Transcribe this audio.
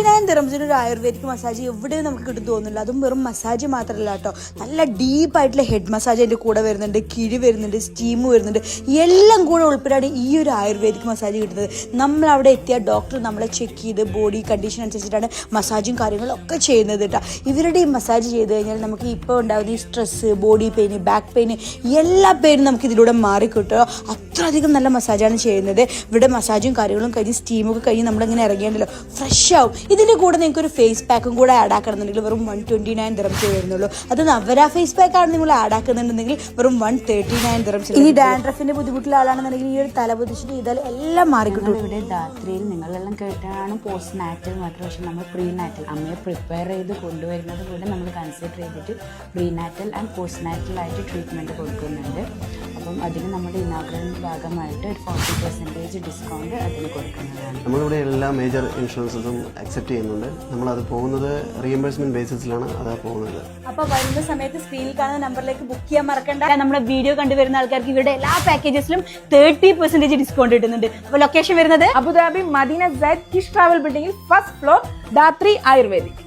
129 ദിർഹംസിന് ഒരു ayurvedic massage എവിടെയും നമുക്ക് കിട്ടും തോന്നുന്നില്ല. അതും വെറും മസാജ് മാത്രമല്ല കേട്ടോ, നല്ല ഡീപ്പായിട്ടുള്ള ഹെഡ് മസാജ് അതിൻ്റെ കൂടെ വരുന്നുണ്ട്, കിഴി വരുന്നുണ്ട്, സ്റ്റീം വരുന്നുണ്ട്, എല്ലാം കൂടെ ഉൾപ്പെടെയാണ് ഈ ഒരു ആയുർവേദിക് മസാജ് കിട്ടുന്നത്. നമ്മൾ അവിടെ എത്തിയ ഡോക്ടർ നമ്മളെ ചെക്ക് ചെയ്ത് ബോഡി കണ്ടീഷൻ അനുസരിച്ചിട്ടാണ് മസാജും കാര്യങ്ങളും ഒക്കെ ചെയ്യുന്നത് കേട്ടോ. ഇവരുടെ ഈ മസാജ് ചെയ്ത് കഴിഞ്ഞാൽ നമുക്ക് ഇപ്പോൾ ഉണ്ടാകുന്ന ഈ stress, body pain, back pain, എല്ലാ പെയിനും നമുക്ക് ഇതിലൂടെ മാറിക്കിട്ടുമോ. അത്രയധികം നല്ല മസാജാണ് ചെയ്യുന്നത്. ഇവിടെ മസാജും കാര്യങ്ങളും കഴിഞ്ഞ് സ്റ്റീമൊക്കെ കഴിഞ്ഞ് നമ്മളിങ്ങനെ ഇറങ്ങിയല്ലോ ഫ്രഷ് ആവും. ഇതിൻ്റെ കൂടെ നിങ്ങൾക്ക് ഒരു ഫേസ് പാക്കും കൂടെ ആഡ് ആക്കണമെന്നുണ്ടെങ്കിൽ വെറും 129 ദിർഹംസേ വരുന്നുള്ളൂ. അത് നവര ഫേസ് പാക്ക് ആണ് നിങ്ങൾ ആഡ് ആക്കുന്നുണ്ടെങ്കിൽ വെറും 139 ദിർഹംസ്. ഇനി ഡാൻഡ്രഫിന്റെ ബുദ്ധിമുട്ടുള്ള ആളാണെന്നുണ്ടെങ്കിൽ ഈ ഒരു തലപൊതിച്ചിട്ട് ചെയ്താൽ എല്ലാം മാറിക്കിട്ടും. ഇവിടെ രാത്രിയിൽ നിങ്ങളെല്ലാം കേട്ടാണ് പോസ്റ്റ് നാറ്റൽ മാത്രം, പക്ഷെ നമ്മൾ പ്രീ നാറ്റൽ അമ്മയെ പ്രിപ്പയർ ചെയ്ത് കൊണ്ടുവരുന്നത് കൂടെ നമ്മൾ കൺസിഡർ ചെയ്തിട്ട് pre natal and post natal ആയിട്ട് ട്രീറ്റ്മെൻറ്റ് കൊടുക്കുന്നുണ്ട്. അപ്പം അതിന് നമ്മുടെ ഇനാഗ്രലിൻ്റെ ഭാഗമായിട്ട് ഒരു 40% ഡിസ്കൗണ്ട് അതിന് കൊടുക്കുന്നതാണ്. നമ്മളിവിടെ എല്ലാ മേജർ ഇൻഷുറൻസും അക്സെപ്റ്റ് ചെയ്യുന്നുണ്ട്. നമ്മളത് പോകുന്നത് റീഎംബേഴ്സ്മെന്റ് ബേസിസിലാണ് അതാ പോകുന്നത്. അപ്പോൾ വരുന്ന സമയത്ത് സ്ക്രീനിൽ കാണുന്ന നമ്പറിലേക്ക് ബുക്ക് ചെയ്യാൻ മറക്കണ്ട. നമ്മുടെ വീഡിയോ കണ്ടുവരുന്ന ആൾക്കാർക്ക് ഇവരുടെ എല്ലാ പാക്കേജസിലും 30% ഡിസ്കൗണ്ട് കിട്ടുന്നുണ്ട്. അപ്പോൾ ലൊക്കേഷൻ വരുന്നത് Abu Dhabi Medina side Kish travel ബിൽഡിംഗിൽ ഫസ്റ്റ് ഫ്ലോർ ധാത്രി ആയുർവേദിക്.